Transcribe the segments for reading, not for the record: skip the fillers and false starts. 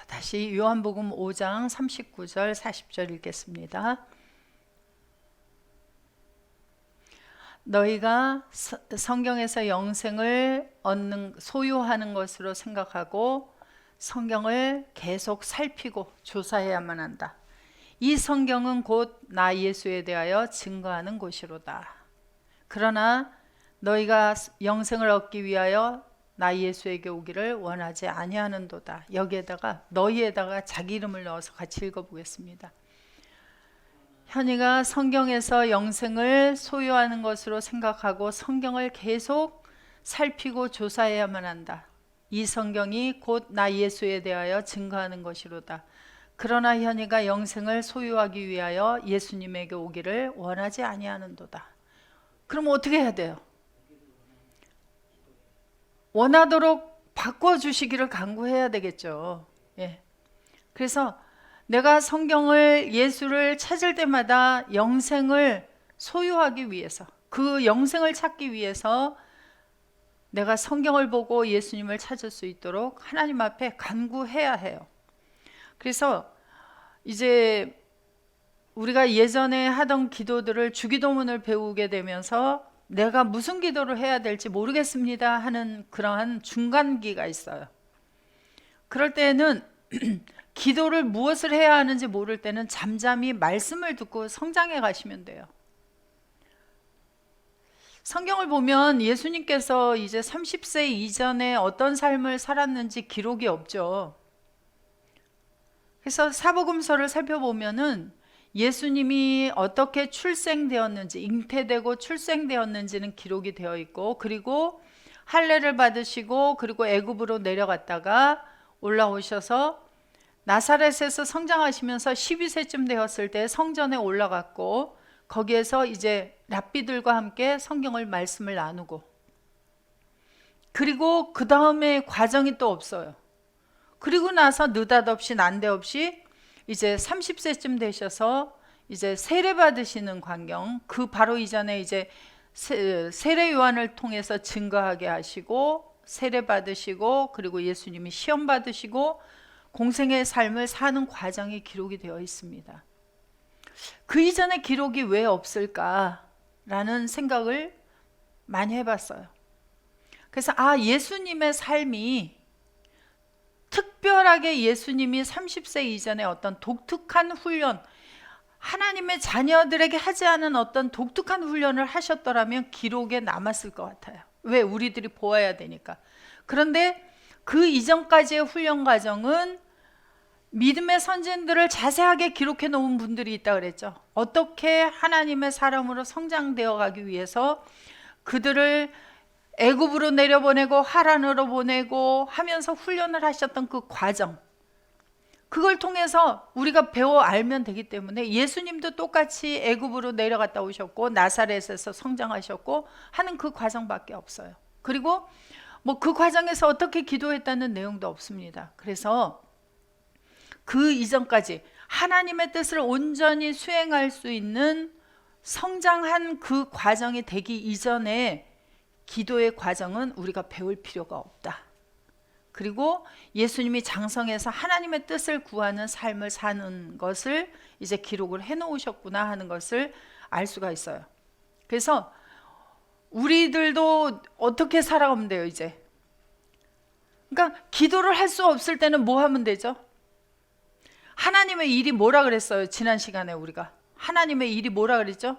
다시 요한복음 5장 39절 40절 읽겠습니다. 너희가 성경에서 영생을 소유하는 것으로 생각하고 성경을 계속 살피고 조사해야만 한다. 이 성경은 곧 나 예수에 대하여 증거하는 것이로다. 그러나 너희가 영생을 얻기 위하여 나 예수에게 오기를 원하지 아니하는도다. 여기에다가 너희에다가 자기 이름을 넣어서 같이 읽어보겠습니다. 현이가 성경에서 영생을 소유하는 것으로 생각하고 성경을 계속 살피고 조사해야만 한다. 이 성경이 곧 나 예수에 대하여 증거하는 것이로다. 그러나 현이가 영생을 소유하기 위하여 예수님에게 오기를 원하지 아니하는도다. 그럼 어떻게 해야 돼요? 원하도록 바꿔주시기를 간구해야 되겠죠. 예. 그래서 내가 성경을, 예수를 찾을 때마다 영생을 소유하기 위해서, 그 영생을 찾기 위해서 내가 성경을 보고 예수님을 찾을 수 있도록 하나님 앞에 간구해야 해요. 그래서 이제 우리가 예전에 하던 기도들을 주기도문을 배우게 되면서 내가 무슨 기도를 해야 될지 모르겠습니다 하는 그러한 중간기가 있어요. 그럴 때는 기도를 무엇을 해야 하는지 모를 때는 잠잠히 말씀을 듣고 성장해 가시면 돼요. 성경을 보면 예수님께서 이제 30세 이전에 어떤 삶을 살았는지 기록이 없죠. 그래서 사복음서를 살펴보면은 예수님이 어떻게 출생되었는지, 잉태되고 출생되었는지는 기록이 되어 있고, 그리고 할례를 받으시고 그리고 애굽으로 내려갔다가 올라오셔서 나사렛에서 성장하시면서 12세쯤 되었을 때 성전에 올라갔고, 거기에서 이제 랍비들과 함께 성경을 말씀을 나누고, 그리고 그 다음에 과정이 또 없어요. 그리고 나서 느닷없이 난데없이 이제 30세쯤 되셔서 이제 세례 받으시는 광경, 그 바로 이전에 이제 세례 요한을 통해서 증거하게 하시고 세례 받으시고 그리고 예수님이 시험 받으시고 공생의 삶을 사는 과정이 기록이 되어 있습니다. 그 이전에 기록이 왜 없을까라는 생각을 많이 해봤어요. 그래서 예수님의 삶이 특별하게 예수님이 30세 이전에 어떤 독특한 훈련, 하나님의 자녀들에게 하지 않은 어떤 독특한 훈련을 하셨더라면 기록에 남았을 것 같아요. 왜? 우리들이 보아야 되니까. 그런데 그 이전까지의 훈련 과정은 믿음의 선진들을 자세하게 기록해 놓은 분들이 있다 그랬죠. 어떻게 하나님의 사람으로 성장되어 가기 위해서 그들을 애굽으로 내려보내고 하란으로 보내고 하면서 훈련을 하셨던 그 과정, 그걸 통해서 우리가 배워 알면 되기 때문에 예수님도 똑같이 애굽으로 내려갔다 오셨고 나사렛에서 성장하셨고 하는 그 과정밖에 없어요. 그리고 뭐 그 과정에서 어떻게 기도했다는 내용도 없습니다. 그래서 그 이전까지 하나님의 뜻을 온전히 수행할 수 있는 성장한 그 과정이 되기 이전에 기도의 과정은 우리가 배울 필요가 없다. 그리고 예수님이 장성해서 하나님의 뜻을 구하는 삶을 사는 것을 이제 기록을 해놓으셨구나 하는 것을 알 수가 있어요. 그래서 우리들도 어떻게 살아가면 돼요 이제. 그러니까 기도를 할 수 없을 때는 뭐 하면 되죠? 하나님의 일이 뭐라 그랬어요? 지난 시간에 우리가 하나님의 일이 뭐라 그랬죠?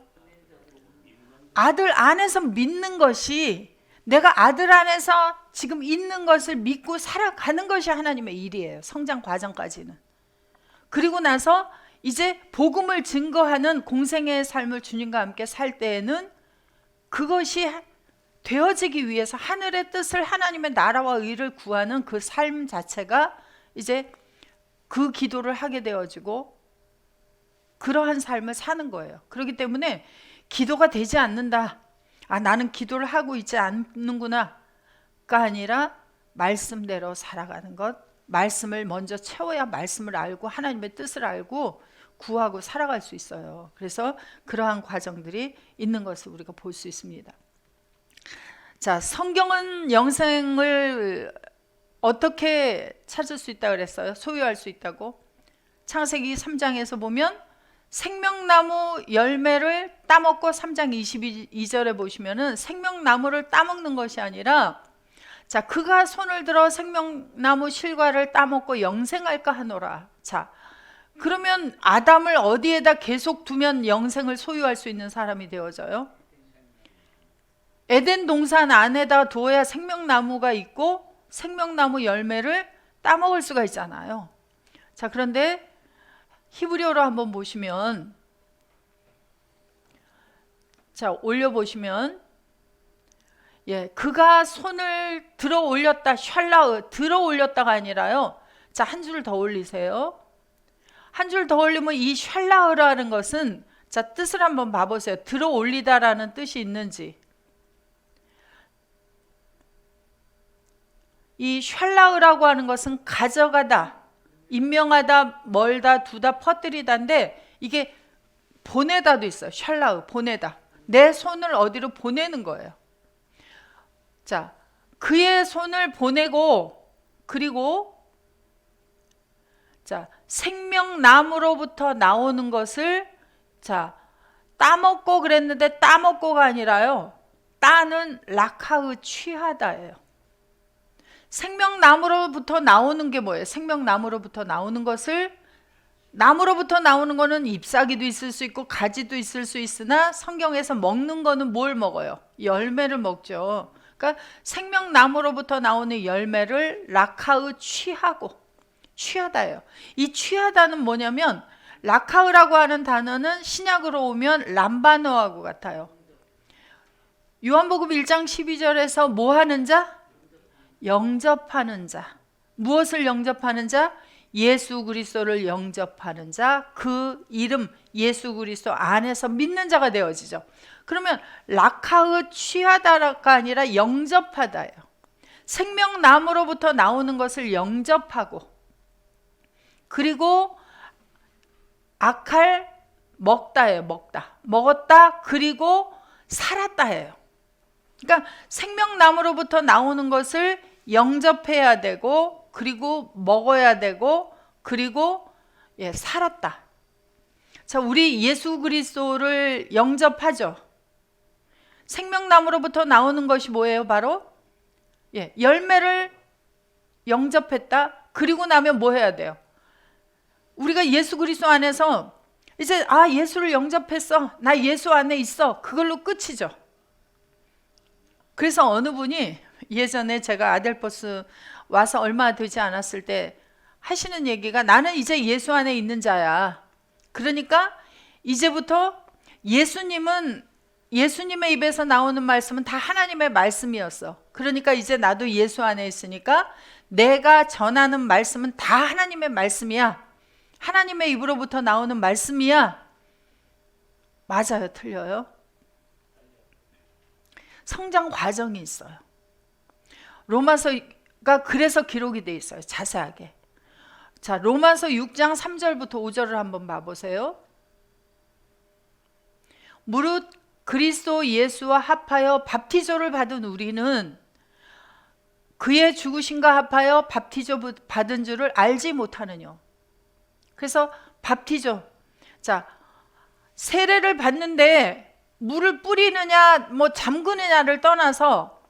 아들 안에서 믿는 것이, 내가 아들 안에서 지금 있는 것을 믿고 살아가는 것이 하나님의 일이에요. 성장 과정까지는. 그리고 나서 이제 복음을 증거하는 공생의 삶을 주님과 함께 살 때에는 그것이 되어지기 위해서 하늘의 뜻을, 하나님의 나라와 의를 구하는 그 삶 자체가 이제 그 기도를 하게 되어지고 그러한 삶을 사는 거예요. 그렇기 때문에 기도가 되지 않는다, 나는 기도를 하고 있지 않는구나가 아니라 말씀대로 살아가는 것, 말씀을 먼저 채워야 말씀을 알고 하나님의 뜻을 알고 구하고 살아갈 수 있어요. 그래서 그러한 과정들이 있는 것을 우리가 볼 수 있습니다. 자, 성경은 영생을 어떻게 찾을 수 있다고 그랬어요? 소유할 수 있다고? 창세기 3장에서 보면 생명나무 열매를 따먹고 3장 22절에 보시면은 생명나무를 따먹는 것이 아니라 자, 그가 손을 들어 생명나무 실과를 따먹고 영생할까 하노라. 자, 그러면 아담을 어디에다 계속 두면 영생을 소유할 수 있는 사람이 되어져요? 에덴 동산 안에다 두어야 생명나무가 있고 생명나무 열매를 따먹을 수가 있잖아요. 자, 그런데 히브리어로 한번 보시면, 자, 올려보시면, 예, 그가 손을 들어 올렸다, 샬라으, 들어 올렸다가 아니라요. 자, 한 줄 더 올리세요. 한 줄 더 올리면 이 샬라으라는 것은, 자, 뜻을 한번 봐보세요. 들어 올리다라는 뜻이 있는지. 이 샬라으라고 하는 것은 가져가다, 임명하다, 멀다, 두다, 퍼뜨리다인데 이게 보내다도 있어요. 샬라으, 보내다. 내 손을 어디로 보내는 거예요. 자, 그의 손을 보내고, 그리고 자, 생명나무로부터 나오는 것을 자, 따먹고 그랬는데 따먹고가 아니라요. 따는 락하으 취하다예요. 생명나무로부터 나오는 게 뭐예요? 생명나무로부터 나오는 것을, 나무로부터 나오는 거는 잎사귀도 있을 수 있고 가지도 있을 수 있으나 성경에서 먹는 거는 뭘 먹어요? 열매를 먹죠. 그러니까 생명나무로부터 나오는 열매를 락하으 취하고, 취하다예요. 이 취하다는 뭐냐면 락하으라고 하는 단어는 신약으로 오면 람바노하고 같아요. 요한복음 1장 12절에서 뭐 하는 자? 영접하는 자. 무엇을 영접하는 자? 예수 그리스도를 영접하는 자. 그 이름 예수 그리스도 안에서 믿는 자가 되어지죠. 그러면 락하으 취하다가 아니라 영접하다예요. 생명나무로부터 나오는 것을 영접하고, 그리고 아칼 먹다예요. 먹다. 먹었다. 그리고 살았다예요. 그러니까 생명나무로부터 나오는 것을 영접해야 되고, 그리고 먹어야 되고, 그리고 예, 살았다. 자, 우리 예수 그리스도를 영접하죠. 생명나무로부터 나오는 것이 뭐예요? 바로 예, 열매를 영접했다. 그리고 나면 뭐 해야 돼요? 우리가 예수 그리스도 안에서 이제 예수를 영접했어. 나 예수 안에 있어. 그걸로 끝이죠. 그래서 어느 분이 예전에 제가 아델버스 와서 얼마 되지 않았을 때 하시는 얘기가, 나는 이제 예수 안에 있는 자야. 그러니까 이제부터 예수님의 입에서 나오는 말씀은 다 하나님의 말씀이었어. 그러니까 이제 나도 예수 안에 있으니까 내가 전하는 말씀은 다 하나님의 말씀이야. 하나님의 입으로부터 나오는 말씀이야. 맞아요? 틀려요? 성장 과정이 있어요. 로마서가 그래서 기록이 돼 있어요. 자세하게. 자, 로마서 6장 3절부터 5절을 한번 봐보세요. 무릇 그리스도 예수와 합하여 밥티조를 받은 우리는 그의 죽으심과 합하여 밥티조 받은 줄을 알지 못하느냐. 그래서 밥티조. 자, 세례를 받는데 물을 뿌리느냐 뭐 잠그느냐를 떠나서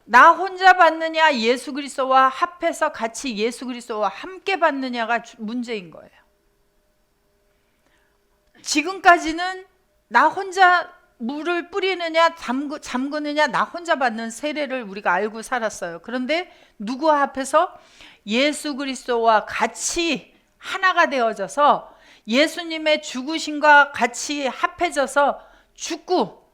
나 혼자 받느냐 예수 그리스도와 합해서 같이 예수 그리스도와 함께 받느냐가 문제인 거예요. 지금까지는 나 혼자 물을 뿌리느냐 잠그느냐 나 혼자 받는 세례를 우리가 알고 살았어요. 그런데 누구와 합해서? 예수 그리스도와 같이 하나가 되어져서 예수님의 죽으심과 같이 합해져서 죽고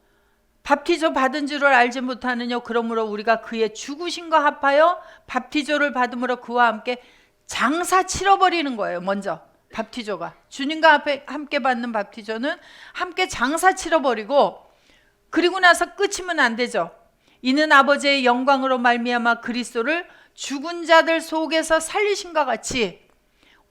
밥티조 받은 줄을 알지 못하느냐. 그러므로 우리가 그의 죽으심과 합하여 밥티조를 받음으로 그와 함께 장사 치러버리는 거예요. 먼저 밥티조가, 주님과 함께 받는 밥티조는 함께 장사 치러버리고, 그리고 나서 끝이면 안 되죠. 이는 아버지의 영광으로 말미암아 그리스도를 죽은 자들 속에서 살리신과 같이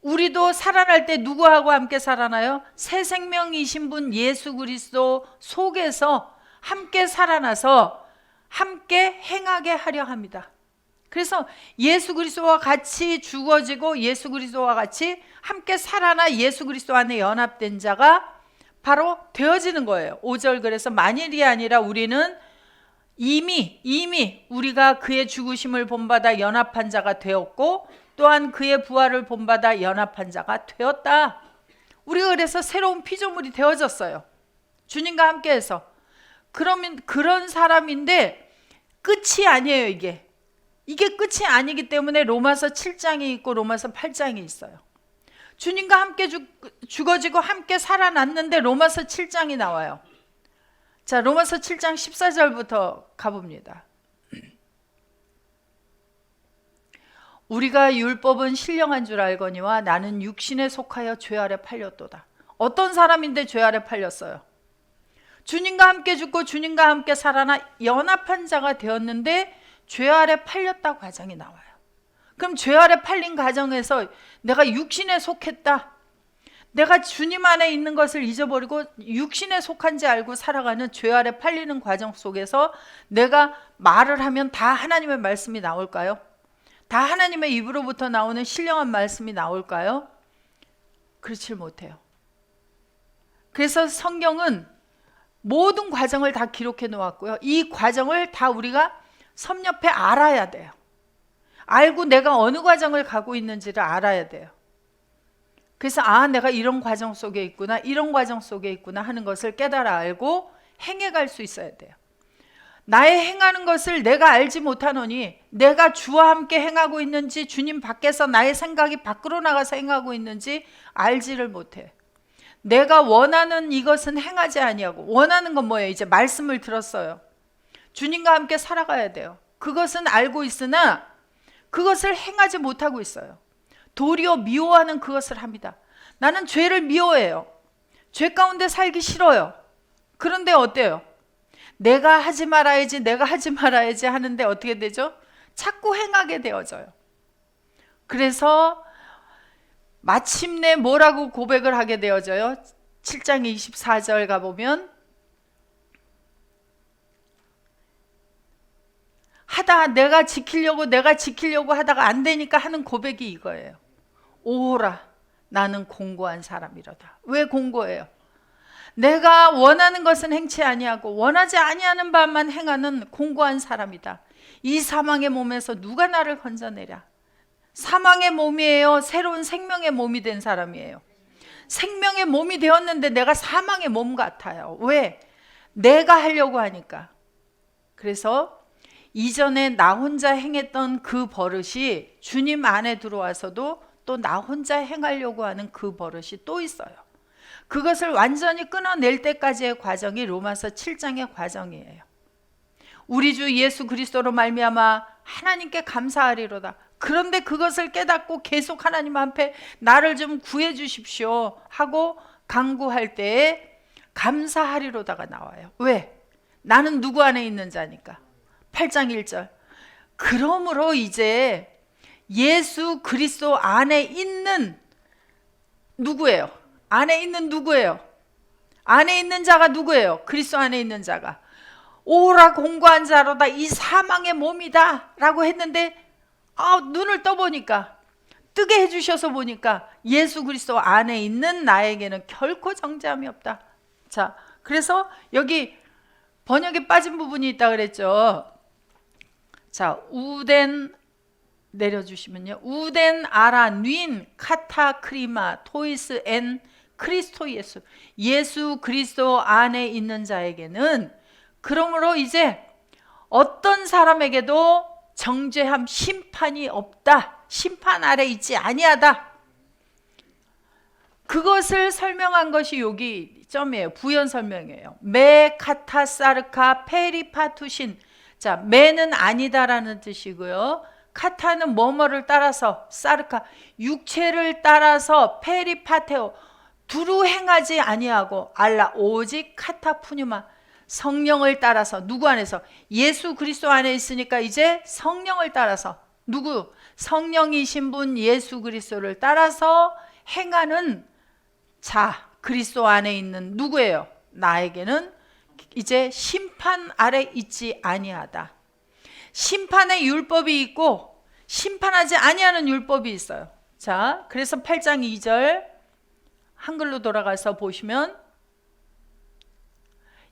우리도 살아날 때 누구하고 함께 살아나요? 새 생명이신 분 예수 그리스도 속에서 함께 살아나서 함께 행하게 하려 합니다. 그래서 예수 그리스도와 같이 죽어지고 예수 그리스도와 같이 함께 살아나 예수 그리스도 안에 연합된 자가 바로 되어지는 거예요. 5절 그래서 만일이 아니라 우리는 이미 우리가 그의 죽으심을 본받아 연합한 자가 되었고 또한 그의 부활을 본받아 연합한 자가 되었다. 우리가 그래서 새로운 피조물이 되어졌어요. 주님과 함께해서. 그러면 그런 사람인데 끝이 아니에요. 이게 끝이 아니기 때문에 로마서 7장이 있고 로마서 8장이 있어요. 주님과 함께 죽어지고 함께 살아났는데 로마서 7장이 나와요. 자, 로마서 7장 14절부터 가봅니다. 우리가 율법은 신령한 줄 알거니와 나는 육신에 속하여 죄 아래 팔렸도다. 어떤 사람인데 죄 아래 팔렸어요? 주님과 함께 죽고 주님과 함께 살아나 연합한 자가 되었는데 죄 아래 팔렸다 과정이 나와요. 그럼 죄 아래 팔린 과정에서 내가 육신에 속했다, 내가 주님 안에 있는 것을 잊어버리고 육신에 속한지 알고 살아가는 죄 아래 팔리는 과정 속에서 내가 말을 하면 다 하나님의 말씀이 나올까요? 다 하나님의 입으로부터 나오는 신령한 말씀이 나올까요? 그렇지 못해요. 그래서 성경은 모든 과정을 다 기록해 놓았고요. 이 과정을 다 우리가 섭렵해 알아야 돼요. 알고 내가 어느 과정을 가고 있는지를 알아야 돼요. 그래서 내가 이런 과정 속에 있구나, 이런 과정 속에 있구나 하는 것을 깨달아 알고 행해갈 수 있어야 돼요. 나의 행하는 것을 내가 알지 못하노니 내가 주와 함께 행하고 있는지 주님 밖에서 나의 생각이 밖으로 나가서 행하고 있는지 알지를 못해. 내가 원하는 이것은 행하지 아니하고, 원하는 건 뭐예요? 이제 말씀을 들었어요. 주님과 함께 살아가야 돼요. 그것은 알고 있으나 그것을 행하지 못하고 있어요. 도리어 미워하는 그것을 합니다. 나는 죄를 미워해요. 죄 가운데 살기 싫어요. 그런데 어때요? 내가 하지 말아야지 하는데 어떻게 되죠? 자꾸 행하게 되어져요. 그래서 마침내 뭐라고 고백을 하게 되어져요? 7장 24절 가보면 내가 지키려고 하다가 안 되니까 하는 고백이 이거예요. 오호라, 나는 공고한 사람이로다. 왜 공고해요? 내가 원하는 것은 행치 아니하고 원하지 아니하는 바만 행하는 공고한 사람이다. 이 사망의 몸에서 누가 나를 건져내랴? 사망의 몸이에요? 새로운 생명의 몸이 된 사람이에요? 생명의 몸이 되었는데 내가 사망의 몸 같아요. 왜? 내가 하려고 하니까. 그래서 이전에 나 혼자 행했던 그 버릇이 주님 안에 들어와서도 또 나 혼자 행하려고 하는 그 버릇이 또 있어요. 그것을 완전히 끊어낼 때까지의 과정이 로마서 7장의 과정이에요. 우리 주 예수 그리스도로 말미암아 하나님께 감사하리로다. 그런데 그것을 깨닫고 계속 하나님 앞에 나를 좀 구해 주십시오 하고 간구할 때에 감사하리로다가 나와요. 왜? 나는 누구 안에 있는 자니까. 8장 1절. 그러므로 이제 예수 그리스도 안에 있는 누구예요? 안에 있는 누구예요? 안에 있는 자가 누구예요? 그리스도 안에 있는 자가. 오라 공고한 자로다, 이 사망의 몸이다 라고 했는데 눈을 떠보니까, 뜨게 해주셔서 보니까 예수 그리스도 안에 있는 나에게는 결코 정죄함이 없다. 자, 그래서 여기 번역에 빠진 부분이 있다 그랬죠. 자, 우덴 내려주시면요. 우덴 아라 윈 카타 크리마 토이스 엔 크리스토 예수. 예수 그리스도 안에 있는 자에게는, 그러므로 이제 어떤 사람에게도 정죄함, 심판이 없다. 심판 아래 있지 아니하다. 그것을 설명한 것이 여기 점이에요. 부연 설명이에요. 메 카타 사르카 페리파투신. 자, 메는 아니다라는 뜻이고요. 카타는 뭐뭐를 따라서, 사르카 육체를 따라서, 페리파테오 두루 행하지 아니하고, 알라 오직 카타푸뉴마 성령을 따라서. 누구 안에서? 예수 그리스도 안에 있으니까 이제 성령을 따라서, 누구? 성령이신 분 예수 그리스도를 따라서 행하는 자, 그리스도 안에 있는 누구예요? 나에게는 이제 심판 아래 있지 아니하다. 심판의 율법이 있고 심판하지 아니하는 율법이 있어요. 자, 그래서 8장 2절 한글로 돌아가서 보시면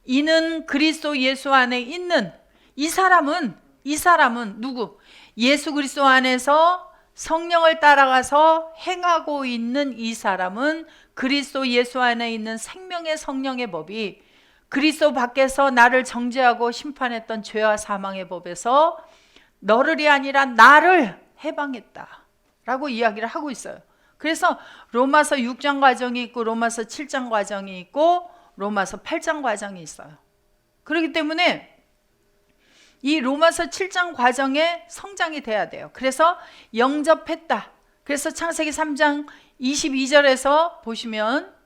이는 그리스도 예수 안에 있는 이 사람은 누구? 예수 그리스도 안에서 성령을 따라가서 행하고 있는 이 사람은 그리스도 예수 안에 있는 생명의 성령의 법이 그리스도 밖에서 나를 정죄하고 심판했던 죄와 사망의 법에서 너를이 아니라 나를 해방했다 라고 이야기를 하고 있어요. 그래서 로마서 6장 과정이 있고 로마서 7장 과정이 있고 로마서 8장 과정이 있어요. 그렇기 때문에 이 로마서 7장 과정에 성장이 돼야 돼요. 그래서 영접했다. 그래서 창세기 3장 22절에서 보시면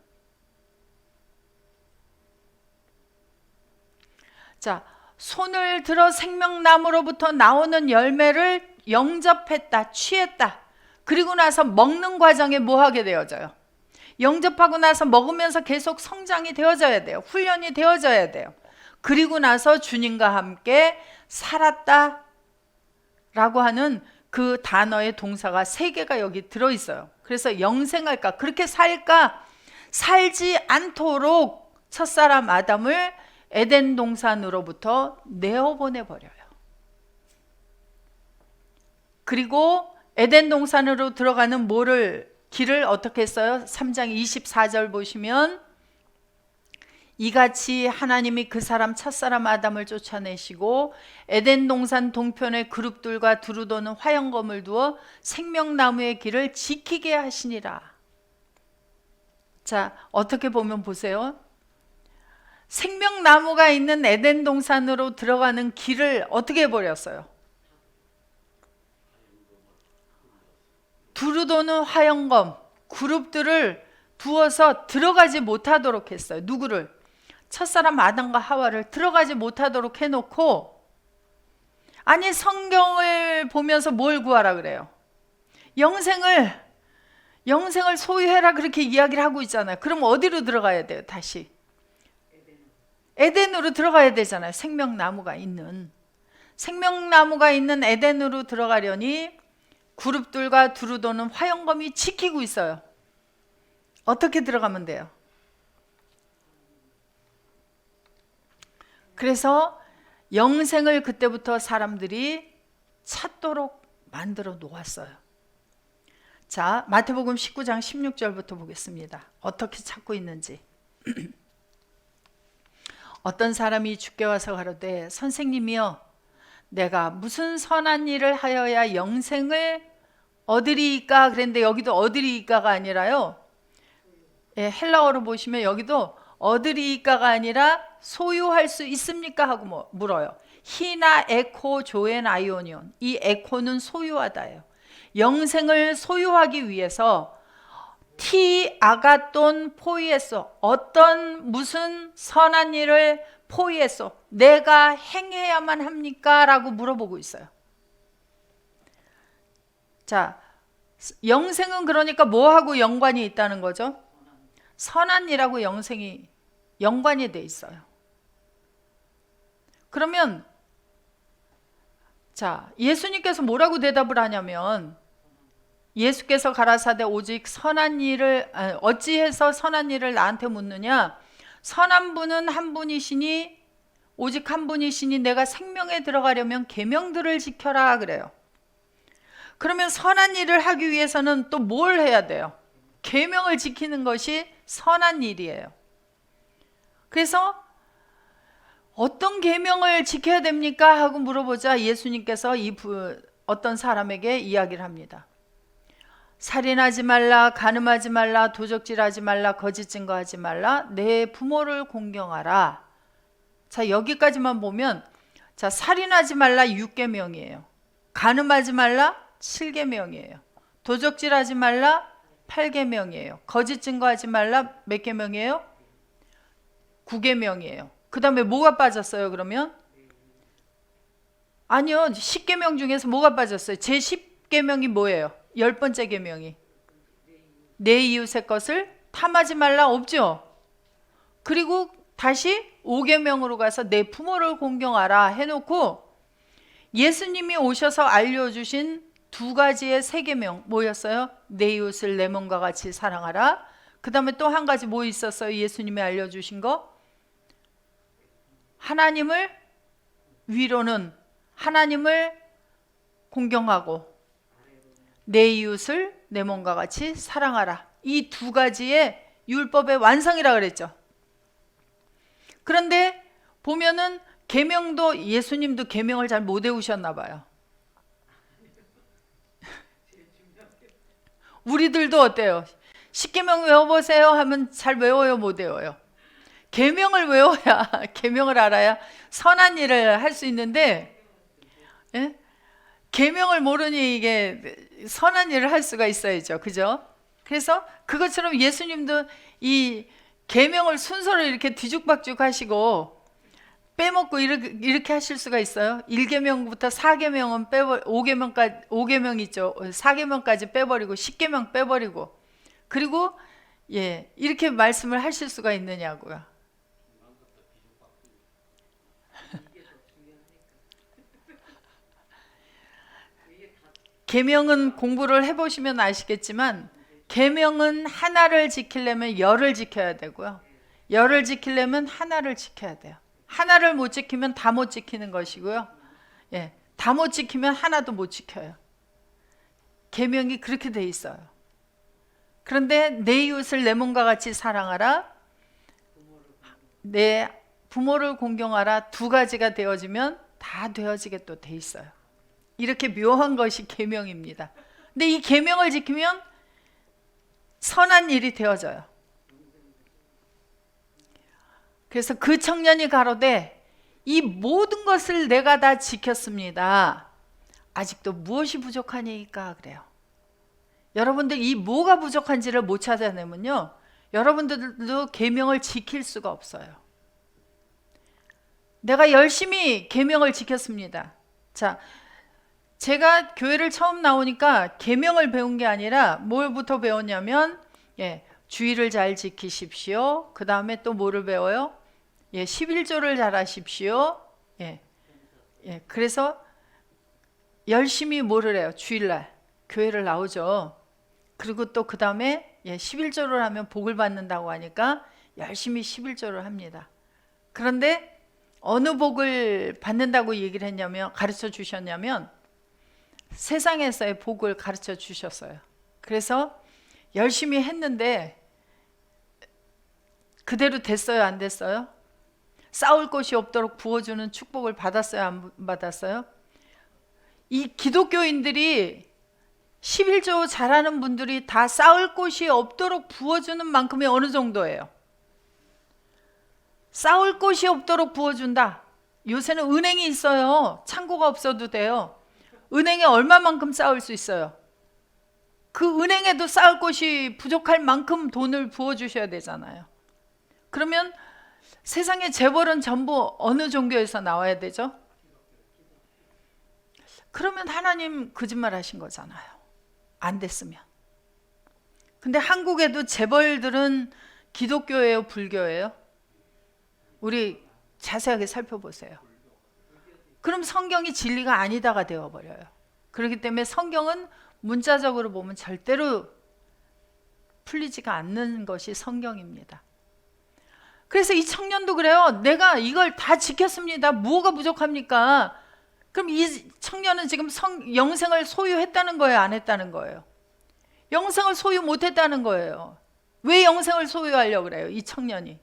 자, 손을 들어 생명나무로부터 나오는 열매를 영접했다, 취했다. 그리고 나서 먹는 과정에 뭐 하게 되어져요? 영접하고 나서 먹으면서 계속 성장이 되어져야 돼요. 훈련이 되어져야 돼요. 그리고 나서 주님과 함께 살았다 라고 하는 그 단어의 동사가 3개가 여기 들어있어요. 그래서 영생할까? 그렇게 살까? 살지 않도록 첫사람 아담을 에덴 동산으로부터 내어보내버려요. 그리고 에덴 동산으로 들어가는 길을 어떻게 했어요? 3장 24절 보시면 이같이 하나님이 그 사람 첫사람 아담을 쫓아내시고 에덴 동산 동편의 그룹들과 두루 도는 화영검을 두어 생명나무의 길을 지키게 하시니라. 자, 어떻게 보면 보세요. 생명나무가 있는 에덴 동산으로 들어가는 길을 어떻게 해버렸어요? 두루 도는 화영검, 그룹들을 두어서 들어가지 못하도록 했어요. 누구를? 첫사람 아담과 하와를 들어가지 못하도록 해놓고, 아니 성경을 보면서 뭘 구하라 그래요? 영생을 소유해라 그렇게 이야기를 하고 있잖아요. 그럼 어디로 들어가야 돼요? 다시 에덴으로 들어가야 되잖아요. 생명나무가 있는 에덴으로 들어가려니 그룹들과 두루 도는 화영검이 지키고 있어요. 어떻게 들어가면 돼요? 그래서 영생을 그때부터 사람들이 찾도록 만들어 놓았어요. 자, 마태복음 19장 16절부터 보겠습니다. 어떻게 찾고 있는지. 어떤 사람이 주께 와서 가로되 선생님이여 내가 무슨 선한 일을 하여야 영생을 얻으리이까? 그랬는데 여기도 얻으리이까가 아니라요. 예, 헬라어로 보시면 여기도 얻으리이까가 아니라 소유할 수 있습니까? 하고 물어요. 히나 에코 조엔 아이오니온. 이 에코는 소유하다예요. 영생을 소유하기 위해서 티 아가돈 포이에소. 어떤 무슨 선한 일을 포이에소. 내가 행해야만 합니까? 라고 물어보고 있어요. 자, 영생은 그러니까 뭐하고 연관이 있다는 거죠? 선한 일하고 영생이 연관이 돼 있어요. 그러면 자, 예수님께서 뭐라고 대답을 하냐면 예수께서 가라사대 오직 선한 일을 어찌해서 선한 일을 나한테 묻느냐? 선한 분은 한 분이시니 오직 한 분이시니 내가 생명에 들어가려면 계명들을 지켜라 그래요. 그러면 선한 일을 하기 위해서는 또 뭘 해야 돼요? 계명을 지키는 것이 선한 일이에요. 그래서 어떤 계명을 지켜야 됩니까? 하고 물어보자 예수님께서 어떤 사람에게 이야기를 합니다. 살인하지 말라, 간음하지 말라, 도적질하지 말라, 거짓 증거하지 말라, 내 부모를 공경하라. 자, 여기까지만 보면 자, 살인하지 말라 6계명이에요. 간음하지 말라 7계명이에요. 도적질하지 말라 8계명이에요. 거짓 증거하지 말라 몇 계명이에요? 9계명이에요. 그 다음에 뭐가 빠졌어요 그러면? 아니요, 10계명 중에서 뭐가 빠졌어요? 제 10계명이 뭐예요? 10번째 계명이 내 이웃의 것을 탐하지 말라 없죠? 그리고 다시 5계명으로 가서 내 부모를 공경하라 해놓고 예수님이 오셔서 알려주신 두 가지의 세 계명 뭐였어요? 내 이웃을 내 몸과 같이 사랑하라. 그 다음에 또 한 가지 뭐 있었어요? 예수님이 알려주신 거? 하나님을 위로는 하나님을 공경하고 내 이웃을 내 몸과 같이 사랑하라. 이 두 가지의 율법의 완성이라 그랬죠. 그런데 보면은 계명도 예수님도 계명을 잘 못 외우셨나 봐요. 우리들도 어때요? 10계명 외워보세요 하면 잘 외워요, 못 외워요? 계명을 외워야 계명을 알아야 선한 일을 할 수 있는데, 예? 계명을 모르니 이게 선한 일을 할 수가 있어야죠, 그죠? 그래서 그것처럼 예수님도 이 계명을 순서로 이렇게 뒤죽박죽 하시고 빼먹고 이렇게 하실 수가 있어요. 1계명부터 4계명은 빼버 5계명 있죠. 4계명까지 빼버리고 10계명 빼버리고 그리고 예, 이렇게 말씀을 하실 수가 있느냐고요. 계명은 공부를 해보시면 아시겠지만 계명은 하나를 지키려면 열을 지켜야 되고요. 열을 지키려면 하나를 지켜야 돼요. 하나를 못 지키면 다 못 지키는 것이고요. 예, 다 못 지키면 하나도 못 지켜요. 계명이 그렇게 돼 있어요. 그런데 내 이웃을 내 몸과 같이 사랑하라, 내 부모를 공경하라 두 가지가 되어지면 다 되어지게 또 돼 있어요. 이렇게 묘한 것이 계명입니다. 근데 이 계명을 지키면 선한 일이 되어져요. 그래서 그 청년이 가로되 이 모든 것을 내가 다 지켰습니다. 아직도 무엇이 부족하니까 그래요. 여러분들 이 뭐가 부족한지를 못 찾아내면요, 여러분들도 계명을 지킬 수가 없어요. 내가 열심히 계명을 지켰습니다. 자, 제가 교회를 처음 나오니까 계명을 배운 게 아니라 뭘부터 배웠냐면 예, 주의를 잘 지키십시오. 그 다음에 또 뭐를 배워요? 예, 11조를 잘 하십시오. 예, 예, 그래서 열심히 뭐를 해요? 주일날 교회를 나오죠. 그리고 또 그 다음에 예, 11조를 하면 복을 받는다고 하니까 열심히 11조를 합니다. 그런데 어느 복을 받는다고 얘기를 했냐면, 가르쳐 주셨냐면 세상에서의 복을 가르쳐 주셨어요. 그래서 열심히 했는데 그대로 됐어요, 안 됐어요? 싸울 곳이 없도록 부어주는 축복을 받았어요, 안 받았어요? 이 기독교인들이 11조 잘하는 분들이 다 싸울 곳이 없도록 부어주는 만큼이 어느 정도예요? 싸울 곳이 없도록 부어준다. 요새는 은행이 있어요. 창고가 없어도 돼요. 은행에 얼마만큼 쌓을 수 있어요? 그 은행에도 쌓을 곳이 부족할 만큼 돈을 부어주셔야 되잖아요. 그러면 세상의 재벌은 전부 어느 종교에서 나와야 되죠? 그러면 하나님 거짓말 하신 거잖아요. 안 됐으면. 근데 한국에도 재벌들은 기독교예요, 불교예요? 우리 자세하게 살펴보세요. 그럼 성경이 진리가 아니다가 되어버려요. 그렇기 때문에 성경은 문자적으로 보면 절대로 풀리지가 않는 것이 성경입니다. 그래서 이 청년도 그래요. 내가 이걸 다 지켰습니다. 뭐가 부족합니까? 그럼 이 청년은 지금 영생을 소유했다는 거예요, 안 했다는 거예요? 영생을 소유 못했다는 거예요. 왜 영생을 소유하려고 그래요, 이 청년이?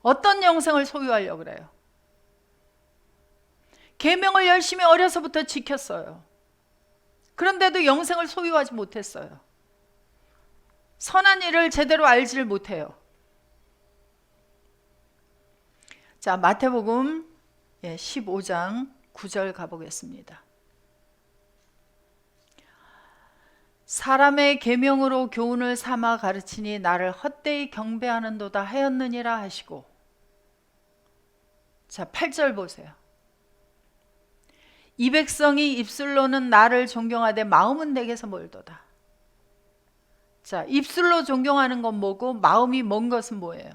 어떤 영생을 소유하려고 그래요? 계명을 열심히 어려서부터 지켰어요. 그런데도 영생을 소유하지 못했어요. 선한 일을 제대로 알지를 못해요. 자, 마태복음 15장 9절 가보겠습니다. 사람의 계명으로 교훈을 삼아 가르치니 나를 헛되이 경배하는도다 하였느니라 하시고, 자, 8절 보세요. 이 백성이 입술로는 나를 존경하되 마음은 내게서 멀도다. 자, 입술로 존경하는 건 뭐고 마음이 먼 것은 뭐예요?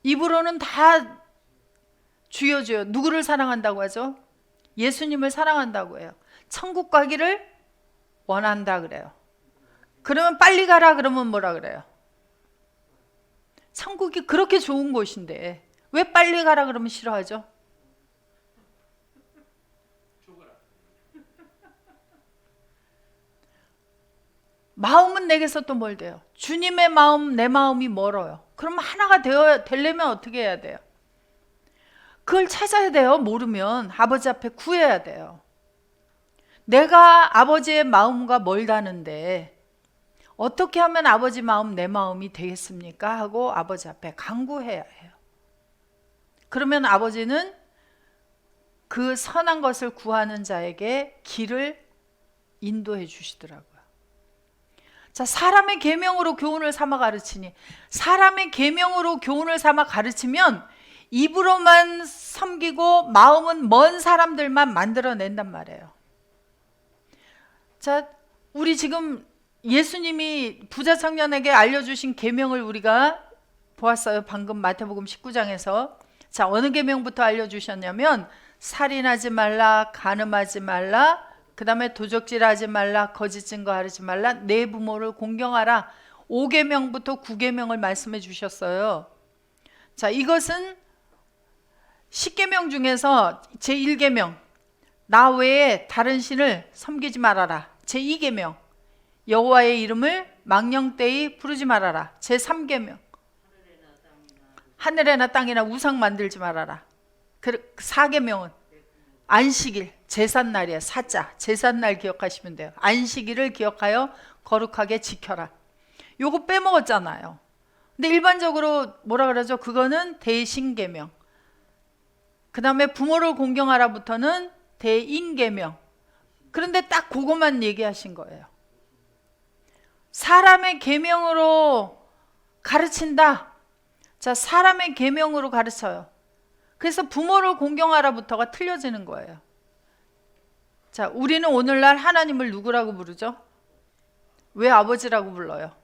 입으로는 다 주여 주여. 누구를 사랑한다고 하죠? 예수님을 사랑한다고 해요. 천국 가기를 원한다 그래요. 그러면 빨리 가라 그러면 뭐라 그래요? 천국이 그렇게 좋은 곳인데 왜 빨리 가라 그러면 싫어하죠? 마음은 내게서 또 멀대요. 주님의 마음, 내 마음이 멀어요. 그럼 하나가 되려면 어떻게 해야 돼요? 그걸 찾아야 돼요. 모르면 아버지 앞에 구해야 돼요. 내가 아버지의 마음과 멀다는데 어떻게 하면 아버지 마음, 내 마음이 되겠습니까? 하고 아버지 앞에 간구해야 해요. 그러면 아버지는 그 선한 것을 구하는 자에게 길을 인도해 주시더라고요. 자, 사람의 계명으로 교훈을 삼아 가르치니, 사람의 계명으로 교훈을 삼아 가르치면 입으로만 섬기고 마음은 먼 사람들만 만들어낸단 말이에요. 자, 우리 지금 예수님이 부자 청년에게 알려주신 계명을 우리가 보았어요. 방금 마태복음 19장에서. 자, 어느 계명부터 알려주셨냐면 살인하지 말라, 간음하지 말라, 그 다음에 도적질하지 말라, 거짓 증거하지 말라, 내 부모를 공경하라. 5계명부터 9계명을 말씀해 주셨어요. 자, 이것은 10계명 중에서 제1계명, 나 외에 다른 신을 섬기지 말아라. 제2계명, 여호와의 이름을 망령되이 부르지 말아라. 제3계명, 하늘에나 땅이나 우상 만들지 말아라. 4계명은 안식일, 제삿날이에요. 사자, 제삿날 기억하시면 돼요. 안식일을 기억하여 거룩하게 지켜라. 요거 빼먹었잖아요. 근데 일반적으로 뭐라 그러죠? 그거는 대신계명. 그 다음에 부모를 공경하라부터는 대인계명. 그런데 딱 그것만 얘기하신 거예요. 사람의 계명으로 가르친다. 자, 사람의 계명으로 가르쳐요. 그래서 부모를 공경하라부터가 틀려지는 거예요. 자, 우리는 오늘날 하나님을 누구라고 부르죠? 왜 아버지라고 불러요?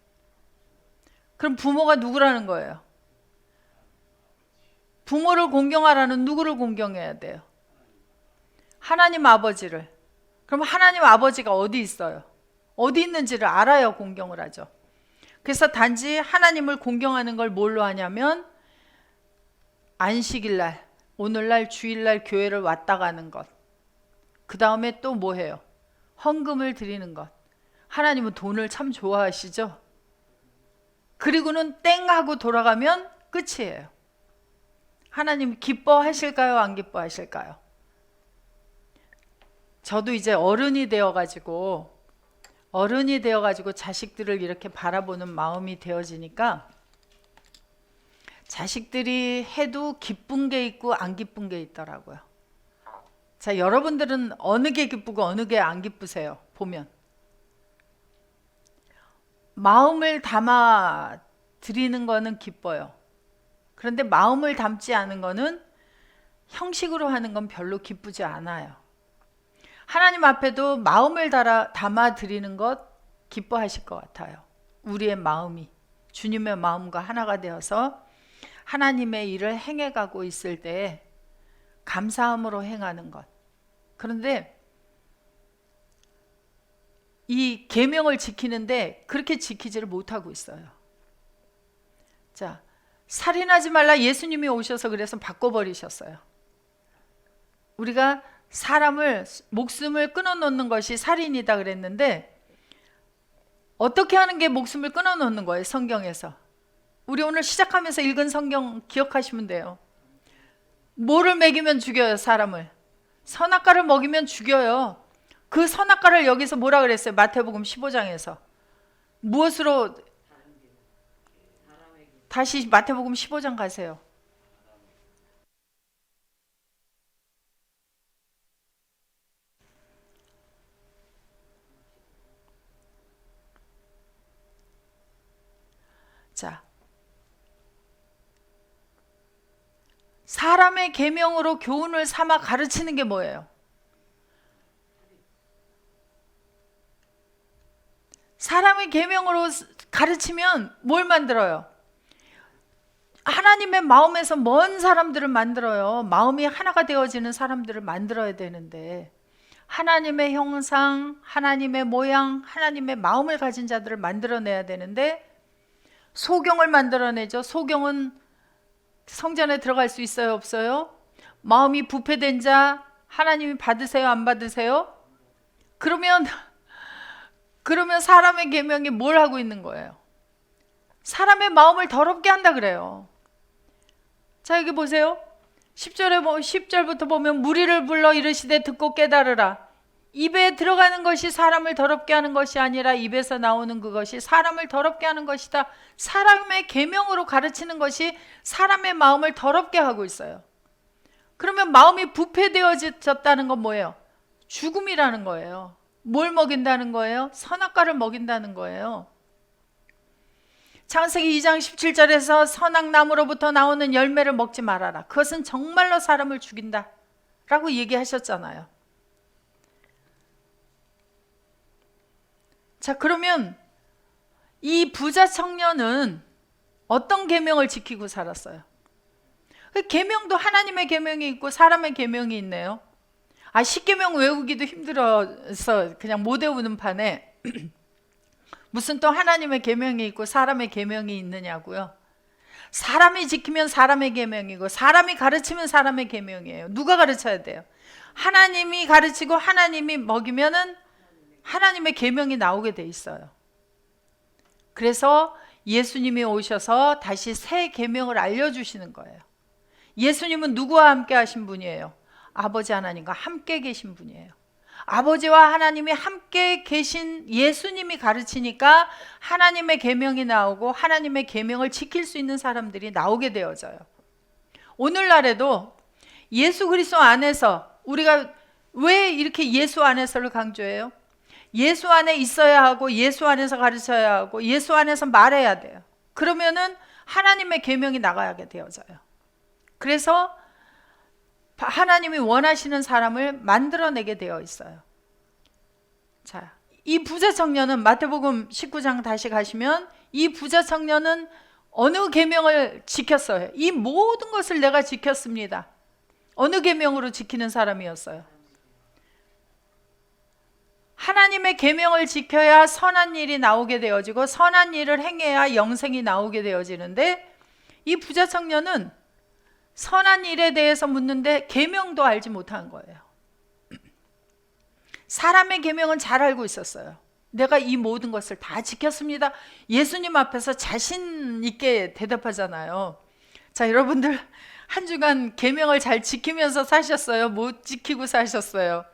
그럼 부모가 누구라는 거예요? 부모를 공경하라는 누구를 공경해야 돼요? 하나님 아버지를. 그럼 하나님 아버지가 어디 있어요? 어디 있는지를 알아야 공경을 하죠. 그래서 단지 하나님을 공경하는 걸 뭘로 하냐면 안식일날, 오늘날 주일날 교회를 왔다 가는 것. 그 다음에 또 뭐 해요? 헌금을 드리는 것. 하나님은 돈을 참 좋아하시죠? 그리고는 땡 하고 돌아가면 끝이에요. 하나님 기뻐하실까요? 안 기뻐하실까요? 저도 이제 어른이 되어가지고 자식들을 이렇게 바라보는 마음이 되어지니까 자식들이 해도 기쁜 게 있고 안 기쁜 게 있더라고요. 자, 여러분들은 어느 게 기쁘고 어느 게 안 기쁘세요? 보면 마음을 담아 드리는 거는 기뻐요. 그런데 마음을 담지 않은 거는 형식으로 하는 건 별로 기쁘지 않아요. 하나님 앞에도 마음을 담아 드리는 것 기뻐하실 것 같아요. 우리의 마음이 주님의 마음과 하나가 되어서 하나님의 일을 행해가고 있을 때 감사함으로 행하는 것. 그런데 이 계명을 지키는데 그렇게 지키지를 못하고 있어요. 자, 살인하지 말라 예수님이 오셔서 그래서 바꿔버리셨어요. 우리가 사람을 목숨을 끊어놓는 것이 살인이다 그랬는데 어떻게 하는 게 목숨을 끊어놓는 거예요? 성경에서. 우리 오늘 시작하면서 읽은 성경 기억하시면 돼요. 뭐를 먹이면 죽여요? 사람을. 선악과를 먹이면 죽여요. 그 선악과를 여기서 뭐라 그랬어요? 마태복음 15장에서. 무엇으로? 다시 마태복음 15장 가세요. 자, 사람의 계명으로 교훈을 삼아 가르치는 게 뭐예요? 사람의 계명으로 가르치면 뭘 만들어요? 하나님의 마음에서 먼 사람들을 만들어요. 마음이 하나가 되어지는 사람들을 만들어야 되는데, 하나님의 형상, 하나님의 모양, 하나님의 마음을 가진 자들을 만들어내야 되는데 소경을 만들어내죠. 소경은 성전에 들어갈 수 있어요, 없어요? 마음이 부패된 자 하나님이 받으세요, 안 받으세요? 그러면 사람의 계명이 뭘 하고 있는 거예요? 사람의 마음을 더럽게 한다 그래요. 자, 여기 보세요. 10절부터 보면 무리를 불러 이르시되 듣고 깨달으라. 입에 들어가는 것이 사람을 더럽게 하는 것이 아니라 입에서 나오는 그것이 사람을 더럽게 하는 것이다. 사람의 계명으로 가르치는 것이 사람의 마음을 더럽게 하고 있어요. 그러면 마음이 부패되어졌다는 건 뭐예요? 죽음이라는 거예요. 뭘 먹인다는 거예요? 선악과를 먹인다는 거예요. 창세기 2장 17절에서 선악나무로부터 나오는 열매를 먹지 말아라. 그것은 정말로 사람을 죽인다 라고 얘기하셨잖아요. 자, 그러면 이 부자 청년은 어떤 계명을 지키고 살았어요? 계명도 하나님의 계명이 있고 사람의 계명이 있네요. 10계명 외우기도 힘들어서 그냥 못 외우는 판에 무슨 또 하나님의 계명이 있고 사람의 계명이 있느냐고요. 사람이 지키면 사람의 계명이고 사람이 가르치면 사람의 계명이에요. 누가 가르쳐야 돼요? 하나님이 가르치고 하나님이 먹이면은 하나님의 계명이 나오게 돼 있어요. 그래서 예수님이 오셔서 다시 새 계명을 알려주시는 거예요. 예수님은 누구와 함께 하신 분이에요? 아버지 하나님과 함께 계신 분이에요. 아버지와 하나님이 함께 계신 예수님이 가르치니까 하나님의 계명이 나오고 하나님의 계명을 지킬 수 있는 사람들이 나오게 되어져요. 오늘날에도 예수 그리스도 안에서 우리가 왜 이렇게 예수 안에서를 강조해요? 예수 안에 있어야 하고 예수 안에서 가르쳐야 하고 예수 안에서 말해야 돼요. 그러면은 하나님의 계명이 나가게 되어져요. 그래서 하나님이 원하시는 사람을 만들어내게 되어 있어요. 자, 이 부자 청년은 마태복음 19장 다시 가시면 이 부자 청년은 어느 계명을 지켰어요? 이 모든 것을 내가 지켰습니다. 어느 계명으로 지키는 사람이었어요? 하나님의 계명을 지켜야 선한 일이 나오게 되어지고 선한 일을 행해야 영생이 나오게 되어지는데 이 부자 청년은 선한 일에 대해서 묻는데 계명도 알지 못한 거예요. 사람의 계명은 잘 알고 있었어요. 내가 이 모든 것을 다 지켰습니다. 예수님 앞에서 자신 있게 대답하잖아요. 자, 여러분들 한 주간 계명을 잘 지키면서 사셨어요? 못 지키고 사셨어요?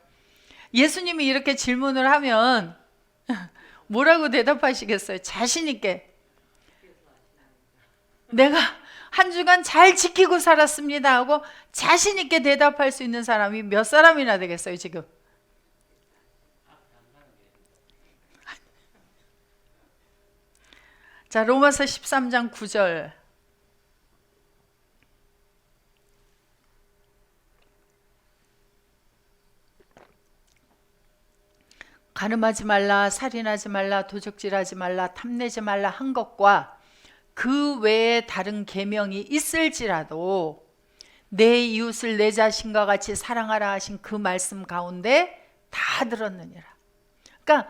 예수님이 이렇게 질문을 하면 뭐라고 대답하시겠어요? 자신 있게. 내가 한 주간 잘 지키고 살았습니다 하고 자신 있게 대답할 수 있는 사람이 몇 사람이나 되겠어요, 지금? 자, 로마서 13장 9절. 간음하지 말라, 살인하지 말라, 도적질하지 말라, 탐내지 말라 한 것과 그 외에 다른 계명이 있을지라도 내 이웃을 내 자신과 같이 사랑하라 하신 그 말씀 가운데 다 들었느니라. 그러니까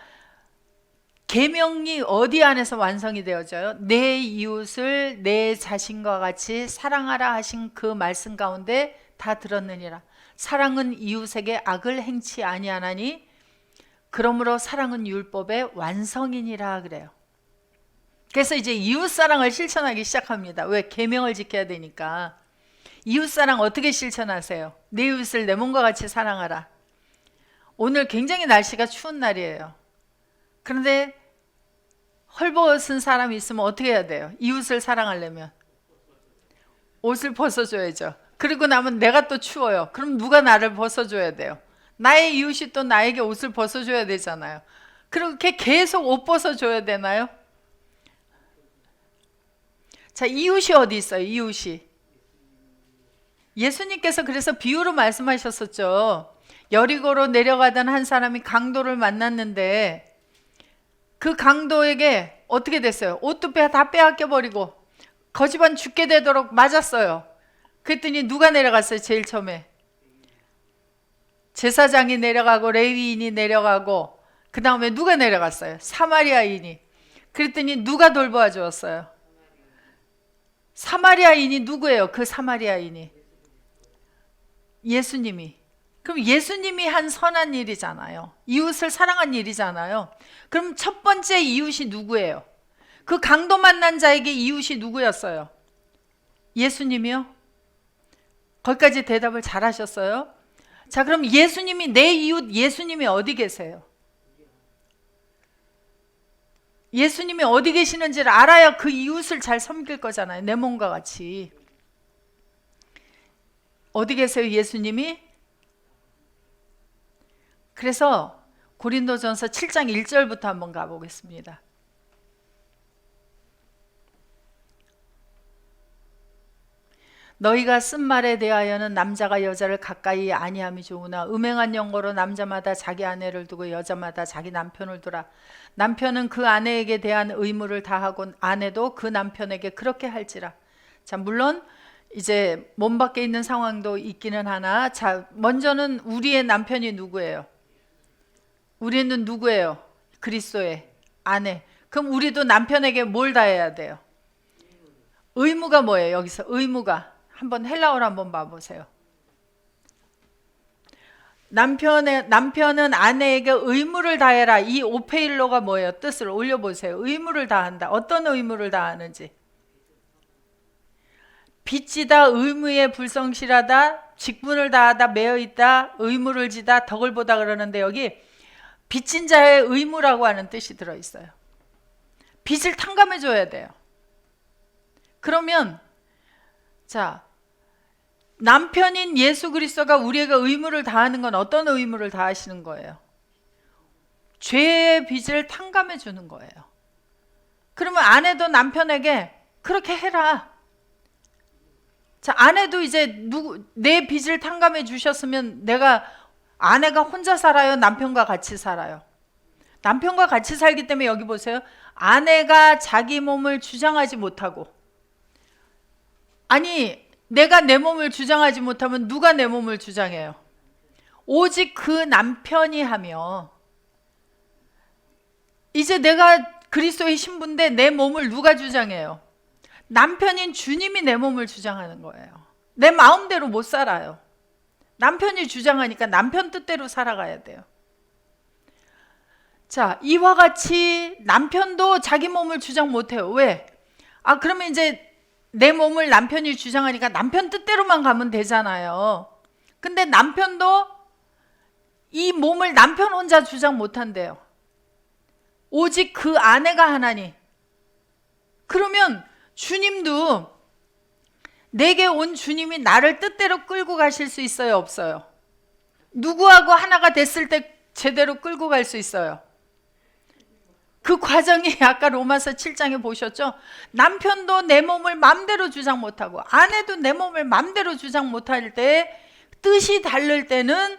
계명이 어디 안에서 완성이 되어져요? 내 이웃을 내 자신과 같이 사랑하라 하신 그 말씀 가운데 다 들었느니라. 사랑은 이웃에게 악을 행치 아니하나니 그러므로 사랑은 율법의 완성이니라 그래요. 그래서 이제 이웃사랑을 실천하기 시작합니다. 왜? 계명을 지켜야 되니까. 이웃사랑 어떻게 실천하세요? 내 이웃을 내 몸과 같이 사랑하라. 오늘 굉장히 날씨가 추운 날이에요. 그런데 헐벗은 사람이 있으면 어떻게 해야 돼요? 이웃을 사랑하려면 옷을 벗어줘야죠. 그리고 나면 내가 또 추워요. 그럼 누가 나를 벗어줘야 돼요? 나의 이웃이 또 나에게 옷을 벗어줘야 되잖아요. 그렇게 계속 옷 벗어줘야 되나요? 자, 이웃이 어디 있어요? 이웃이. 예수님께서 그래서 비유로 말씀하셨었죠. 여리고로 내려가던 한 사람이 강도를 만났는데 그 강도에게 어떻게 됐어요? 옷도 다 빼앗겨 버리고 거지반 죽게 되도록 맞았어요. 그랬더니 누가 내려갔어요? 제일 처음에 제사장이 내려가고 레위인이 내려가고, 그 다음에 누가 내려갔어요? 사마리아인이. 그랬더니 누가 돌보아 주었어요? 사마리아인이 누구예요? 그 사마리아인이 예수님이. 그럼 예수님이 한 선한 일이잖아요. 이웃을 사랑한 일이잖아요. 그럼 첫 번째 이웃이 누구예요? 그 강도 만난 자에게 이웃이 누구였어요? 예수님이요? 거기까지 대답을 잘 하셨어요? 자, 그럼 예수님이, 내 이웃 예수님이 어디 계세요? 예수님이 어디 계시는지를 알아야 그 이웃을 잘 섬길 거잖아요. 내 몸과 같이. 어디 계세요, 예수님이? 그래서 고린도전서 7장 1절부터 한번 가보겠습니다. 너희가 쓴 말에 대하여는 남자가 여자를 가까이 아니함이 좋으나 음행한 영거로 남자마다 자기 아내를 두고 여자마다 자기 남편을 두라. 남편은 그 아내에게 대한 의무를 다하고 아내도 그 남편에게 그렇게 할지라. 자, 물론 이제 몸 밖에 있는 상황도 있기는 하나, 자, 먼저는 우리의 남편이 누구예요? 우리는 누구예요? 그리스도의 아내. 그럼 우리도 남편에게 뭘 다해야 돼요? 의무가 뭐예요? 여기서 의무가 한번 헬라어로 한번 봐보세요. 남편은 아내에게 의무를 다해라. 이 오페일로가 뭐예요? 뜻을 올려보세요. 의무를 다한다. 어떤 의무를 다하는지. 빚지다, 의무에 불성실하다, 직분을 다하다, 매어있다, 의무를 지다, 덕을 보다 그러는데 여기 빚진 자의 의무라고 하는 뜻이 들어있어요. 빚을 탕감해 줘야 돼요. 그러면 자, 남편인 예수 그리스도가 우리에게 의무를 다하는 건 어떤 의무를 다하시는 거예요? 죄의 빚을 탕감해 주는 거예요. 그러면 아내도 남편에게 그렇게 해라. 자, 아내도 이제 내 빚을 탕감해 주셨으면 아내가 혼자 살아요? 남편과 같이 살아요? 남편과 같이 살기 때문에 여기 보세요. 아내가 자기 몸을 주장하지 못하고, 아니 내가 내 몸을 주장하지 못하면 누가 내 몸을 주장해요? 오직 그 남편이 하며, 이제 내가 그리스도의 신부인데 내 몸을 누가 주장해요? 남편인 주님이 내 몸을 주장하는 거예요. 내 마음대로 못 살아요. 남편이 주장하니까 남편 뜻대로 살아가야 돼요. 자, 이와 같이 남편도 자기 몸을 주장 못해요. 왜? 그러면 이제 내 몸을 남편이 주장하니까 남편 뜻대로만 가면 되잖아요. 근데 남편도 이 몸을 남편 혼자 주장 못한대요. 오직 그 아내가 하나니. 그러면 주님도, 내게 온 주님이 나를 뜻대로 끌고 가실 수 있어요, 없어요? 누구하고 하나가 됐을 때 제대로 끌고 갈 수 있어요? 그 과정이 아까 로마서 7장에 보셨죠? 남편도 내 몸을 맘대로 주장 못하고 아내도 내 몸을 맘대로 주장 못할 때, 뜻이 다를 때는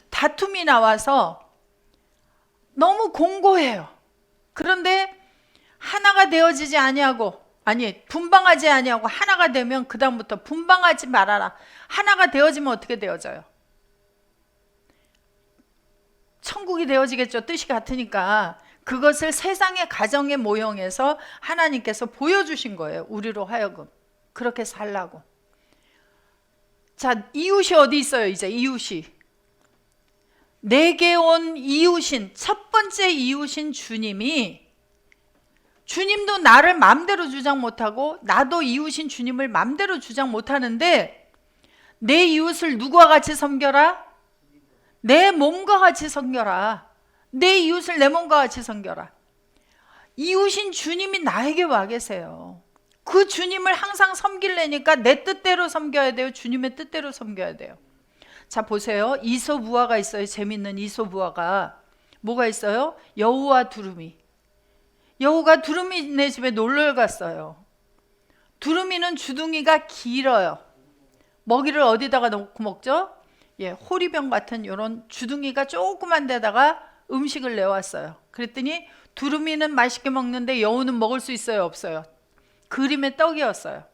다툼이 나와서 너무 공고해요. 그런데 하나가 되어지지 아니하고, 분방하지 아니하고 하나가 되면 그 다음부터 분방하지 말아라. 하나가 되어지면 어떻게 되어져요? 천국이 되어지겠죠. 뜻이 같으니까. 그것을 세상의 가정의 모형에서 하나님께서 보여주신 거예요. 우리로 하여금 그렇게 살라고. 자, 이웃이 어디 있어요? 이제 이웃이, 내게 온 이웃인, 첫 번째 이웃인 주님도 나를 맘대로 주장 못하고 나도 이웃인 주님을 맘대로 주장 못하는데, 내 이웃을 누구와 같이 섬겨라? 내 몸과 같이 섬겨라. 내 이웃을 내 몸과 같이 섬겨라. 이웃인 주님이 나에게 와 계세요. 그 주님을 항상 섬기려니까 내 뜻대로 섬겨야 돼요? 주님의 뜻대로 섬겨야 돼요? 자, 보세요. 이소부화가 있어요. 재밌는 이소부화가. 뭐가 있어요? 여우와 두루미. 여우가 두루미네 집에 놀러 갔어요. 두루미는 주둥이가 길어요. 먹이를 어디다가 놓고 먹죠? 호리병 같은 이런 주둥이가 조그만 데다가 음식을 내왔어요. 그랬더니 두루미는 맛있게 먹는데 여우는 먹을 수 있어요, 없어요? 그림의 떡이었어요.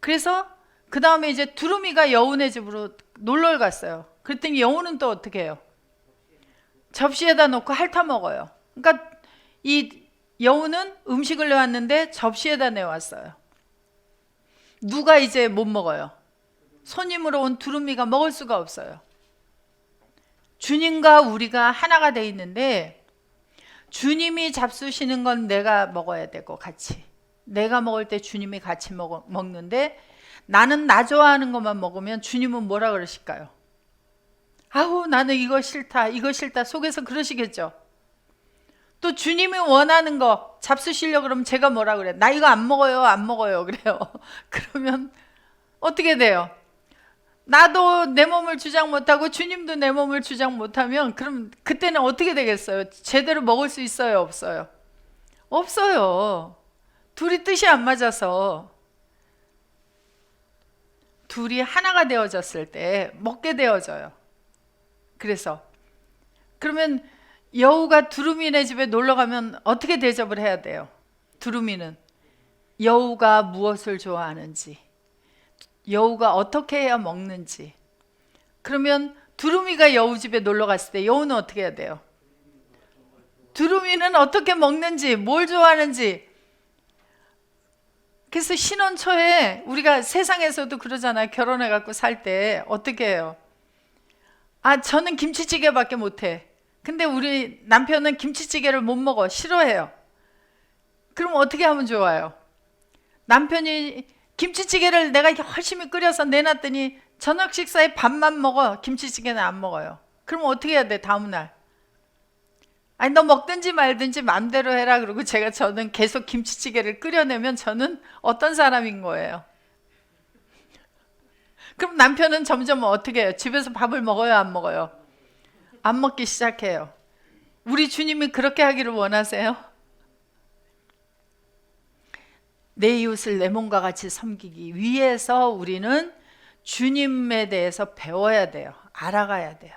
그래서 그 다음에 이제 두루미가 여운의 집으로 놀러 갔어요. 그랬더니 여운은 또 어떻게 해요? 접시에다 놓고 핥아 먹어요. 그러니까 이 여운은 음식을 내왔는데 접시에다 내왔어요. 누가 이제 못 먹어요? 손님으로 온 두루미가 먹을 수가 없어요. 주님과 우리가 하나가 돼 있는데 주님이 잡수시는 건 내가 먹어야 되고 같이. 내가 먹을 때 주님이 같이 먹는데 나는 나 좋아하는 것만 먹으면 주님은 뭐라 그러실까요? 아우 나는 이거 싫다 이거 싫다 속에서 그러시겠죠. 또 주님이 원하는 거 잡수시려고 그러면 제가 뭐라 그래? 나 이거 안 먹어요 안 먹어요 그래요. 그러면 어떻게 돼요? 나도 내 몸을 주장 못하고 주님도 내 몸을 주장 못하면 그럼 그때는 어떻게 되겠어요? 제대로 먹을 수 있어요 없어요? 없어요. 둘이 뜻이 안 맞아서. 둘이 하나가 되어졌을 때 먹게 되어져요. 그래서 그러면 여우가 두루미네 집에 놀러 가면 어떻게 대접을 해야 돼요? 두루미는 여우가 무엇을 좋아하는지, 여우가 어떻게 해야 먹는지. 그러면 두루미가 여우 집에 놀러 갔을 때 여우는 어떻게 해야 돼요? 두루미는 어떻게 먹는지, 뭘 좋아하는지. 그래서 신혼 초에 우리가 세상에서도 그러잖아요. 결혼해 갖고 살 때 어떻게 해요? 아 저는 김치찌개밖에 못해. 근데 우리 남편은 김치찌개를 못 먹어. 싫어해요. 그럼 어떻게 하면 좋아요? 남편이 김치찌개를 내가 열심히 끓여서 내놨더니 저녁 식사에 밥만 먹어. 김치찌개는 안 먹어요. 그럼 어떻게 해야 돼 다음날? 아니 너 먹든지 말든지 마음대로 해라. 그러고 저는 계속 김치찌개를 끓여내면 저는 어떤 사람인 거예요? 그럼 남편은 점점 어떻게 해요? 집에서 밥을 먹어요 안 먹어요? 안 먹기 시작해요. 우리 주님이 그렇게 하기를 원하세요? 내 이웃을 내 몸과 같이 섬기기 위해서 우리는 주님에 대해서 배워야 돼요. 알아가야 돼요.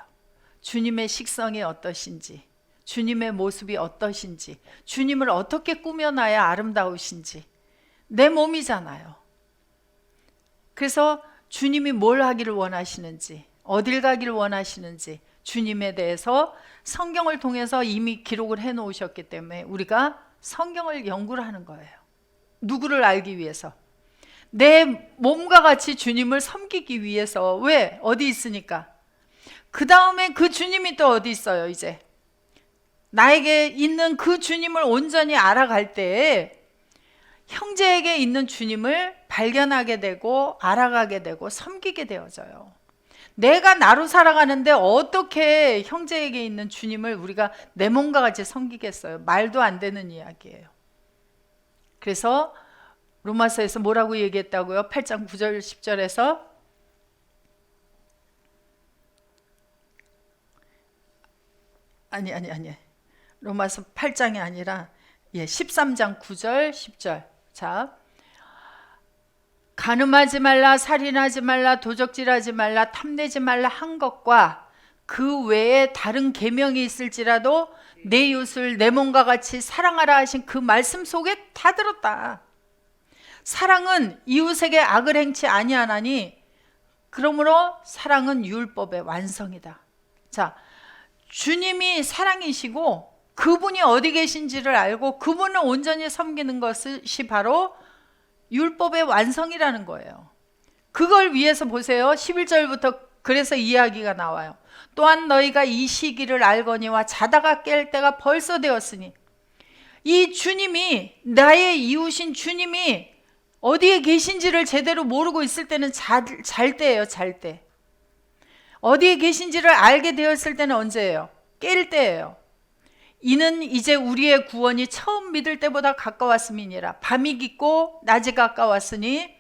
주님의 식성이 어떠신지, 주님의 모습이 어떠신지, 주님을 어떻게 꾸며놔야 아름다우신지. 내 몸이잖아요. 그래서 주님이 뭘 하기를 원하시는지, 어딜 가기를 원하시는지 주님에 대해서 성경을 통해서 이미 기록을 해 놓으셨기 때문에 우리가 성경을 연구를 하는 거예요. 누구를 알기 위해서? 내 몸과 같이 주님을 섬기기 위해서. 왜? 어디 있으니까. 그 다음에 그 주님이 또 어디 있어요? 이제 나에게 있는 그 주님을 온전히 알아갈 때 형제에게 있는 주님을 발견하게 되고 알아가게 되고 섬기게 되어져요. 내가 나로 살아가는데 어떻게 형제에게 있는 주님을 우리가 내 몸과 같이 섬기겠어요? 말도 안 되는 이야기예요. 그래서 로마서에서 뭐라고 얘기했다고요? 8장 9절 10절에서 아니 로마서 8장이 아니라 13장 9절 10절. 자, 간음하지 말라, 살인하지 말라, 도적질하지 말라, 탐내지 말라 한 것과 그 외에 다른 계명이 있을지라도 내 이웃을 내 몸과 같이 사랑하라 하신 그 말씀 속에 다 들었다. 사랑은 이웃에게 악을 행치 아니하나니 그러므로 사랑은 율법의 완성이다. 자, 주님이 사랑이시고 그분이 어디 계신지를 알고 그분을 온전히 섬기는 것이 바로 율법의 완성이라는 거예요. 그걸 위해서 보세요. 11절부터 그래서 이야기가 나와요. 또한 너희가 이 시기를 알거니와 자다가 깰 때가 벌써 되었으니. 이 주님이, 나의 이웃인 주님이 어디에 계신지를 제대로 모르고 있을 때는 잘 때예요. 잘 때. 어디에 계신지를 알게 되었을 때는 언제예요? 깰 때예요. 이는 이제 우리의 구원이 처음 믿을 때보다 가까웠음이니라. 밤이 깊고 낮이 가까웠으니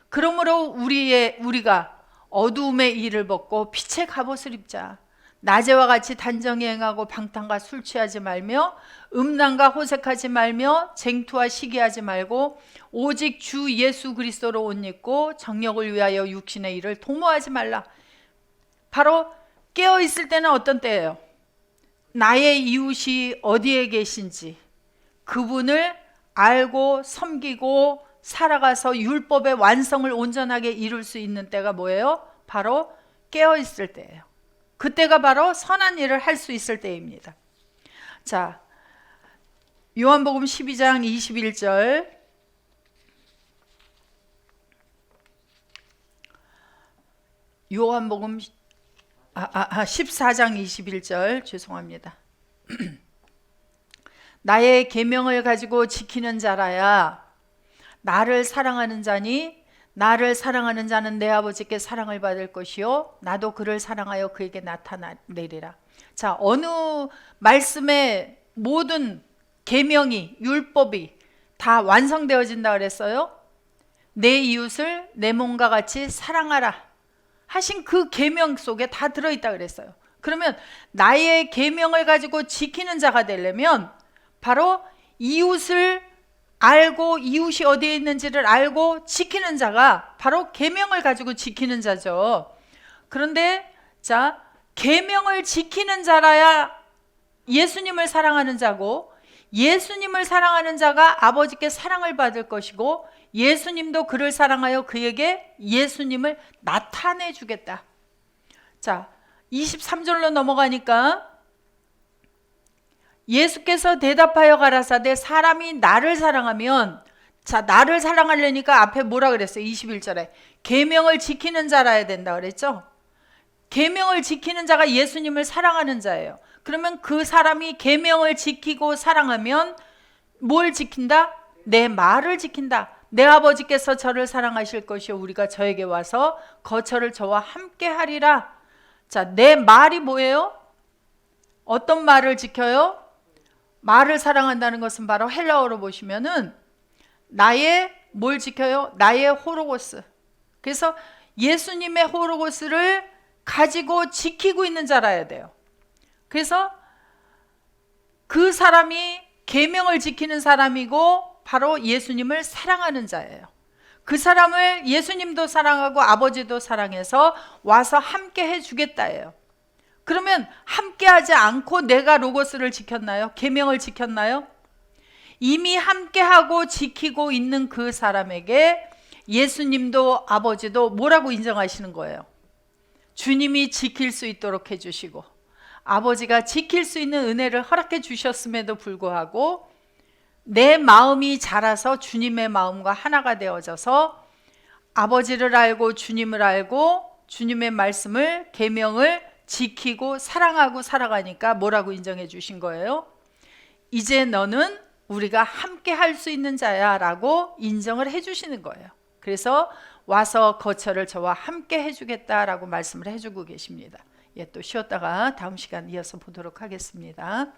그러므로 우리가 어두움의 일을 벗고 빛의 갑옷을 입자. 낮에와 같이 단정히 행하고 방탕과 술 취하지 말며 음란과 호색하지 말며 쟁투와 시기하지 말고 오직 주 예수 그리스도로 옷 입고 정력을 위하여 육신의 일을 도모하지 말라. 바로 깨어 있을 때는 어떤 때예요? 나의 이웃이 어디에 계신지 그분을 알고 섬기고 살아가서 율법의 완성을 온전하게 이룰 수 있는 때가 뭐예요? 바로 깨어 있을 때예요. 그때가 바로 선한 일을 할 수 있을 때입니다. 자, 요한복음 12장 21절. 요한복음 14장 21절 죄송합니다. 나의 계명을 가지고 지키는 자라야 나를 사랑하는 자니 나를 사랑하는 자는 내 아버지께 사랑을 받을 것이요 나도 그를 사랑하여 그에게 나타내리라. 자, 어느 말씀의 모든 계명이 율법이 다 완성되어진다 그랬어요? 내 이웃을 내 몸과 같이 사랑하라 하신 그 계명 속에 다 들어있다 그랬어요. 그러면 나의 계명을 가지고 지키는 자가 되려면 바로 이웃을 알고 이웃이 어디에 있는지를 알고 지키는 자가 바로 계명을 가지고 지키는 자죠. 그런데 자, 계명을 지키는 자라야 예수님을 사랑하는 자고 예수님을 사랑하는 자가 아버지께 사랑을 받을 것이고 예수님도 그를 사랑하여 그에게 예수님을 나타내 주겠다. 자, 23절로 넘어가니까 예수께서 대답하여 가라사대 사람이 나를 사랑하면, 자, 나를 사랑하려니까 앞에 뭐라 그랬어요? 21절에 계명을 지키는 자라야 된다 그랬죠? 계명을 지키는 자가 예수님을 사랑하는 자예요. 그러면 그 사람이 계명을 지키고 사랑하면 뭘 지킨다? 내 말을 지킨다. 내 아버지께서 저를 사랑하실 것이요 우리가 저에게 와서 거처를 저와 함께 하리라. 자, 내 말이 뭐예요? 어떤 말을 지켜요? 말을 사랑한다는 것은 바로 헬라어로 보시면은 나의 뭘 지켜요? 나의 호로고스. 그래서 예수님의 호로고스를 가지고 지키고 있는 자라야 돼요. 그래서 그 사람이 계명을 지키는 사람이고 바로 예수님을 사랑하는 자예요. 그 사람을 예수님도 사랑하고 아버지도 사랑해서 와서 함께 해주겠다예요. 그러면 함께하지 않고 내가 로고스를 지켰나요? 계명을 지켰나요? 이미 함께하고 지키고 있는 그 사람에게 예수님도 아버지도 뭐라고 인정하시는 거예요? 주님이 지킬 수 있도록 해주시고 아버지가 지킬 수 있는 은혜를 허락해 주셨음에도 불구하고 내 마음이 자라서 주님의 마음과 하나가 되어져서 아버지를 알고 주님을 알고 주님의 말씀을 계명을 지키고 사랑하고 살아가니까 뭐라고 인정해 주신 거예요? 이제 너는 우리가 함께 할 수 있는 자야 라고 인정을 해 주시는 거예요. 그래서 와서 거처를 저와 함께 해주겠다라고 말씀을 해주고 계십니다. 예, 또 쉬었다가 다음 시간 이어서 보도록 하겠습니다.